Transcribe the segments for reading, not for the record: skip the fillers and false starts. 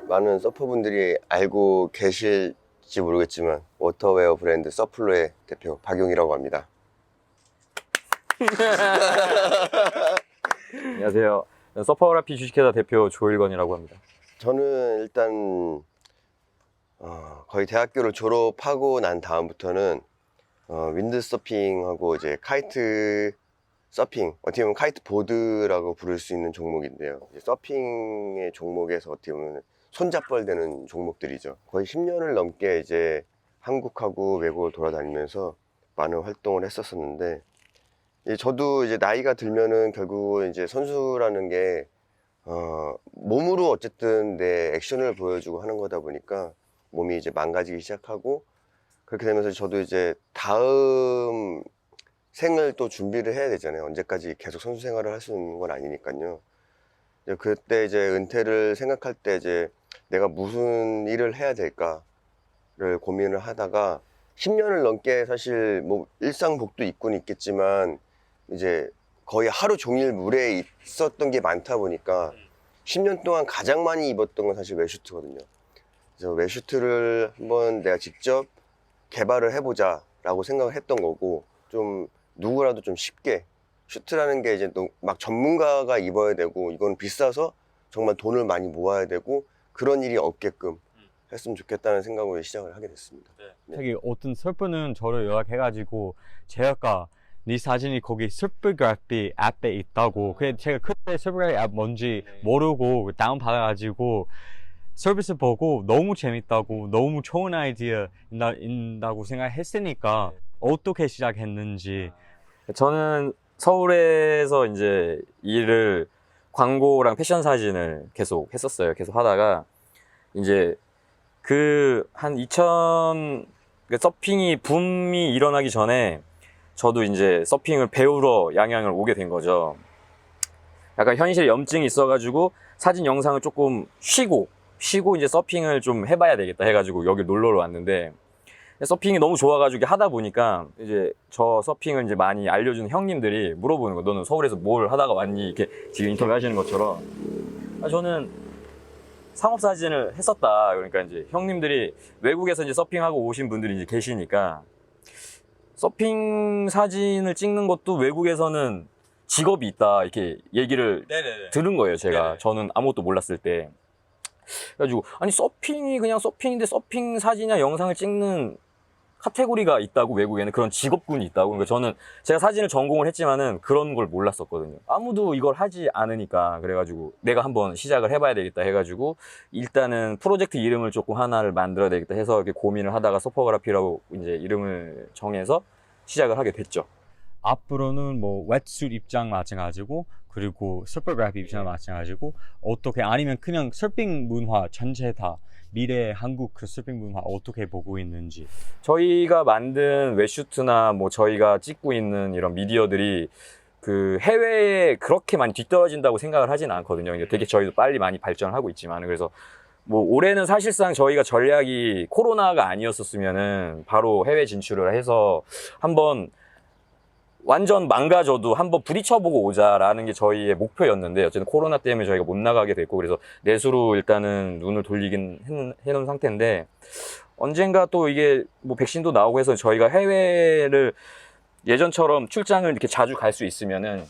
많은 서퍼분들이 알고 계실지 모르겠지만 워터웨어 브랜드 서플로의 대표 박용이라고 합니다. 안녕하세요. 서퍼그라피 주식회사 대표 조일건이라고 합니다. 저는 일단 거의 대학교를 졸업하고 난 다음부터는 윈드서핑하고 이제 카이트 서핑, 어떻게 보면 카이트 보드라고 부를 수 있는 종목인데요. 이제 서핑의 종목에서 어떻게 보면 손잡벌 되는 종목들이죠. 거의 10년을 넘게 이제 한국하고 외국을 돌아다니면서 많은 활동을 했었었는데, 저도 이제 나이가 들면은 결국은 이제 선수라는 게 몸으로 어쨌든 내 액션을 보여주고 하는 거다 보니까 몸이 이제 망가지기 시작하고, 그렇게 되면서 저도 이제 다음 생을 또 준비를 해야 되잖아요. 언제까지 계속 선수 생활을 할 수 있는 건 아니니까요. 그때 이제 은퇴를 생각할 때 이제 내가 무슨 일을 해야 될까를 고민을 하다가 10년을 넘게 사실 뭐 일상복도 입고는 있겠지만 이제 거의 하루 종일 물에 있었던 게 많다 보니까 10년 동안 가장 많이 입었던 건 사실 웨슈트거든요. 그래서 웨슈트를 한번 내가 직접 개발을 해보자 라고 생각을 했던 거고, 좀 누구라도 좀 쉽게, 슈트라는 게 이제 또 막 전문가가 입어야 되고 이건 비싸서 정말 돈을 많이 모아야 되고 그런 일이 없게끔 했으면 좋겠다는 생각으로 시작을 하게 됐습니다. 되게 어떤 서퍼는 저를 연락해가지고 제가 네 사진이 거기 서퍼그래피 앱에 있다고. 그래 제가 그때 서퍼그래피 앱 뭔지 모르고 다운 받아가지고 서비스 보고 너무 재밌다고, 너무 좋은 아이디어인다고 생각했으니까 어떻게 시작했는지. 저는 서울에서 이제 일을 광고랑 패션 사진을 계속 했었어요. 계속 하다가 이제 그 한 2000 서핑이 붐이 일어나기 전에 저도 이제 서핑을 배우러 양양을 오게 된 거죠. 약간 현실에 염증이 있어가지고 사진 영상을 조금 쉬고 이제 서핑을 좀 해봐야 되겠다 해가지고 여기 놀러 왔는데, 서핑이 너무 좋아가지고 하다 보니까 이제 저 서핑을 이제 많이 알려주는 형님들이 물어보는 거, 너는 서울에서 뭘 하다가 왔니? 이렇게 지금 인터뷰 하시는 것처럼. 저는 상업사진을 했었다. 그러니까 이제 형님들이 외국에서 이제 서핑하고 오신 분들이 이제 계시니까 서핑 사진을 찍는 것도 외국에서는 직업이 있다. 이렇게 얘기를 들은 거예요, 제가. 네네. 저는 아무것도 몰랐을 때. 그래가지고, 아니, 서핑이 그냥 서핑인데 서핑 사진이나 영상을 찍는 카테고리가 있다고, 외국에는 그런 직업군이 있다고. 그러니까 저는 제가 사진을 전공을 했지만은 그런 걸 몰랐었거든요. 아무도 이걸 하지 않으니까. 그래가지고 내가 한번 시작을 해봐야 되겠다 해가지고 일단은 프로젝트 이름을 조금 하나를 만들어야 되겠다 해서 이렇게 고민을 하다가 서퍼그라피라고 이제 이름을 정해서 시작을 하게 됐죠. 앞으로는 뭐 웨트수트 입장 마찬가지고, 그리고 서퍼그래피 입장 마찬가지고, 어떻게 아니면 그냥 서핑 문화 전체 다 미래 한국 그 서핑 문화 어떻게 보고 있는지. 저희가 만든 웨슈트나 뭐 저희가 찍고 있는 이런 미디어들이 그 해외에 그렇게 많이 뒤떨어진다고 생각을 하진 않거든요. 되게 저희도 빨리 많이 발전하고 있지만, 그래서 뭐 올해는 사실상 저희가 전략이 코로나가 아니었었으면은 바로 해외 진출을 해서 한번 완전 망가져도 한번 부딪혀보고 오자라는 게 저희의 목표였는데, 어쨌든 코로나 때문에 저희가 못 나가게 됐고, 그래서 내수로 일단은 눈을 돌리긴 해놓은 상태인데, 언젠가 또 이게 뭐 백신도 나오고 해서 저희가 해외를 예전처럼 출장을 이렇게 자주 갈 수 있으면은,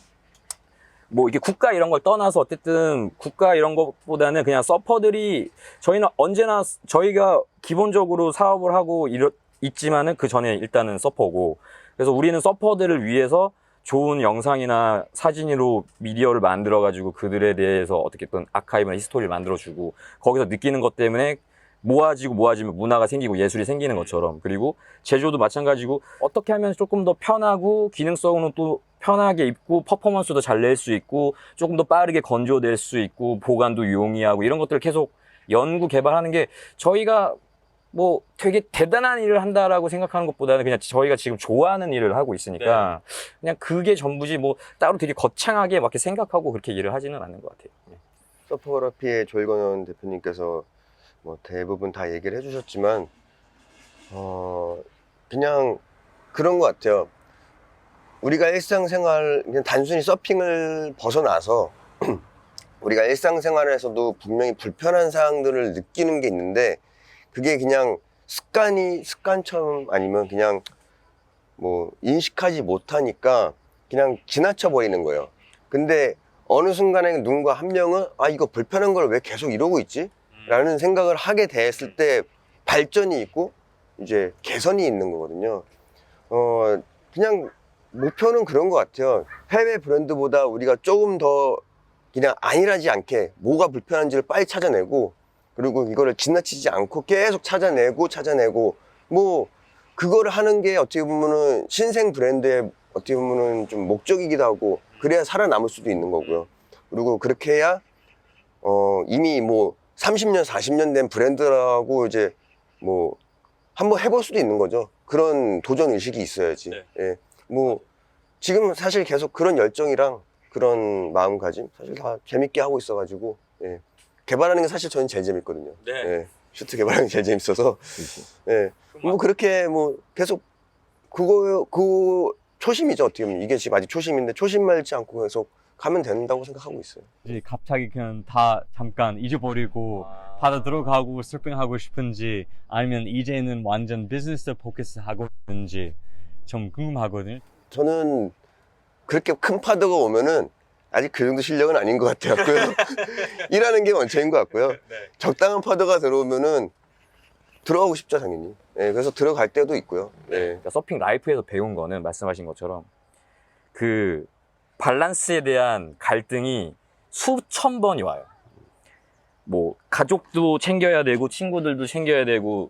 뭐 이게 국가 이런 걸 떠나서 어쨌든 국가 이런 것보다는 그냥 서퍼들이, 저희는 언제나 저희가 기본적으로 사업을 하고 있지만은 그 전에 일단은 서퍼고, 그래서 우리는 서퍼들을 위해서 좋은 영상이나 사진으로 미디어를 만들어가지고 그들에 대해서 어떻게든 아카이브나 히스토리를 만들어주고, 거기서 느끼는 것 때문에 모아지면 문화가 생기고 예술이 생기는 것처럼, 그리고 제조도 마찬가지고 어떻게 하면 조금 더 편하고 기능성은 또 편하게 입고 퍼포먼스도 잘 낼 수 있고 조금 더 빠르게 건조될 수 있고 보관도 용이하고 이런 것들을 계속 연구 개발하는 게, 저희가 뭐 되게 대단한 일을 한다라고 생각하는 것보다는 그냥 저희가 지금 좋아하는 일을 하고 있으니까 그냥 그게 전부지 뭐 따로 되게 거창하게 막 이렇게 생각하고 그렇게 일을 하지는 않는 것 같아요. 서퍼그라피의 조일건 대표님께서 뭐 대부분 다 얘기를 해주셨지만 그냥 그런 것 같아요. 우리가 일상생활 그냥 단순히 서핑을 벗어나서 우리가 일상생활에서도 분명히 불편한 사항들을 느끼는 게 있는데 그게 그냥 습관처럼 아니면 그냥 뭐 인식하지 못하니까 그냥 지나쳐 버리는 거예요. 근데 어느 순간에 누군가 한 명은 아 이거 불편한 걸 왜 계속 이러고 있지? 라는 생각을 하게 됐을 때 발전이 있고 이제 개선이 있는 거거든요. 그냥 목표는 그런 것 같아요. 해외 브랜드보다 우리가 조금 더 그냥 안일하지 않게 뭐가 불편한지를 빨리 찾아내고 그리고 이거를 지나치지 않고 계속 찾아내고 뭐 그거를 하는 게 어떻게 보면은 신생 브랜드의 어떻게 보면은 좀 목적이기도 하고 그래야 살아남을 수도 있는 거고요. 그리고 그렇게 해야 이미 뭐 30년 40년 된 브랜드라고 이제 뭐 한번 해볼 수도 있는 거죠. 그런 도전 의식이 있어야지. 네. 예. 뭐 지금 사실 계속 그런 열정이랑 그런 마음가짐 사실 다 재밌게 하고 있어가지고 예. 개발하는 게 사실 저는 제일 재밌거든요. 네. 예. 슈트 개발하는 게 제일 재밌어서 예. 뭐 그렇게 뭐 계속 그거 초심이죠. 어떻게 보면 이게 지금 아직 초심인데 초심 말지 않고 계속 가면 된다고 생각하고 있어요. 이제 갑자기 그냥 다 잠깐 잊어버리고 바다 들어가고 서핑하고 싶은지 아니면 이제는 완전 비즈니스 포커스 하고 있는지 좀 궁금하거든요. 저는 그렇게 큰 파도가 오면은 아직 그 정도 실력은 아닌 것 같아요. 일하는 게 원천인 것 같고요. 적당한 파도가 들어오면은 들어가고 싶죠, 당연히. 예, 그래서 들어갈 때도 있고요. 예. 그러니까 서핑 라이프에서 배운 거는 말씀하신 것처럼 그 밸런스에 대한 갈등이 수천 번이 와요. 뭐 가족도 챙겨야 되고 친구들도 챙겨야 되고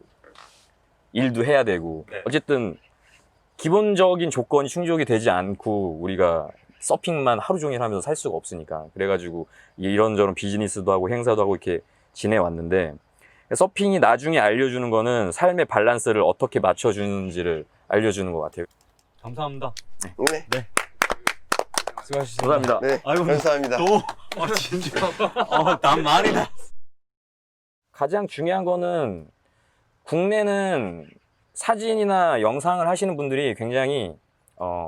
일도 해야 되고 어쨌든 기본적인 조건이 충족이 되지 않고 우리가 서핑만 하루 종일 하면서 살 수가 없으니까 그래가지고 이런저런 비즈니스도 하고 행사도 하고 이렇게 지내왔는데 서핑이 나중에 알려주는 거는 삶의 밸런스를 어떻게 맞춰주는지를 알려주는 것 같아요. 감사합니다. 네. 수고하셨습니다. 감사합니다. 네. 아이고, 감사합니다. 진짜. 난 말이 나. 가장 중요한 거는 국내는 사진이나 영상을 하시는 분들이 굉장히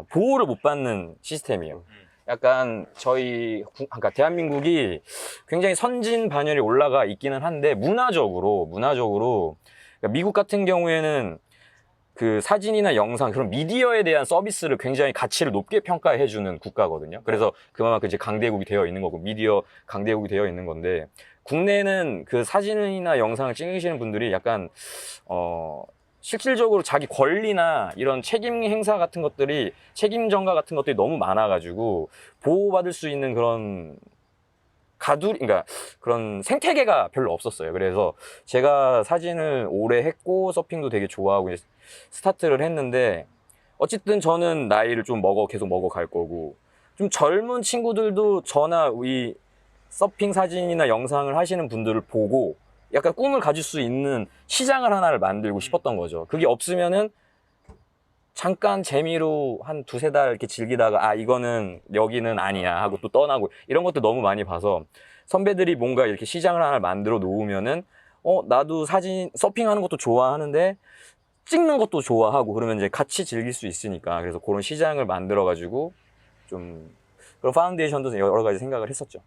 보호를 못 받는 시스템이에요. 약간 그러니까 대한민국이 굉장히 선진 반열에 올라가 있기는 한데 문화적으로 그러니까 미국 같은 경우에는 그 사진이나 영상 그런 미디어에 대한 서비스를 굉장히 가치를 높게 평가해 주는 국가거든요. 그래서 그만큼 이제 강대국이 되어 있는 거고 미디어 강대국이 되어 있는 건데 국내는 그 사진이나 영상을 찍으시는 분들이 약간 실질적으로 자기 권리나 이런 책임 행사 같은 것들이 책임 전가 같은 것들이 너무 많아가지고 보호받을 수 있는 그런 그러니까 그런 생태계가 별로 없었어요. 그래서 제가 사진을 오래 했고 서핑도 되게 좋아하고 이제 스타트를 했는데 어쨌든 저는 나이를 좀 계속 먹어갈 거고 좀 젊은 친구들도 저나 이 서핑 사진이나 영상을 하시는 분들을 보고 약간 꿈을 가질 수 있는 시장을 하나를 만들고 싶었던 거죠. 그게 없으면은 잠깐 재미로 한 두세 달 이렇게 즐기다가 이거는 여기는 아니야 하고 또 떠나고 이런 것도 너무 많이 봐서 선배들이 뭔가 이렇게 시장을 하나 만들어 놓으면은 나도 사진 서핑하는 것도 좋아하는데 찍는 것도 좋아하고 그러면 이제 같이 즐길 수 있으니까 그래서 그런 시장을 만들어 가지고 좀 그런 파운데이션도 여러 가지 생각을 했었죠.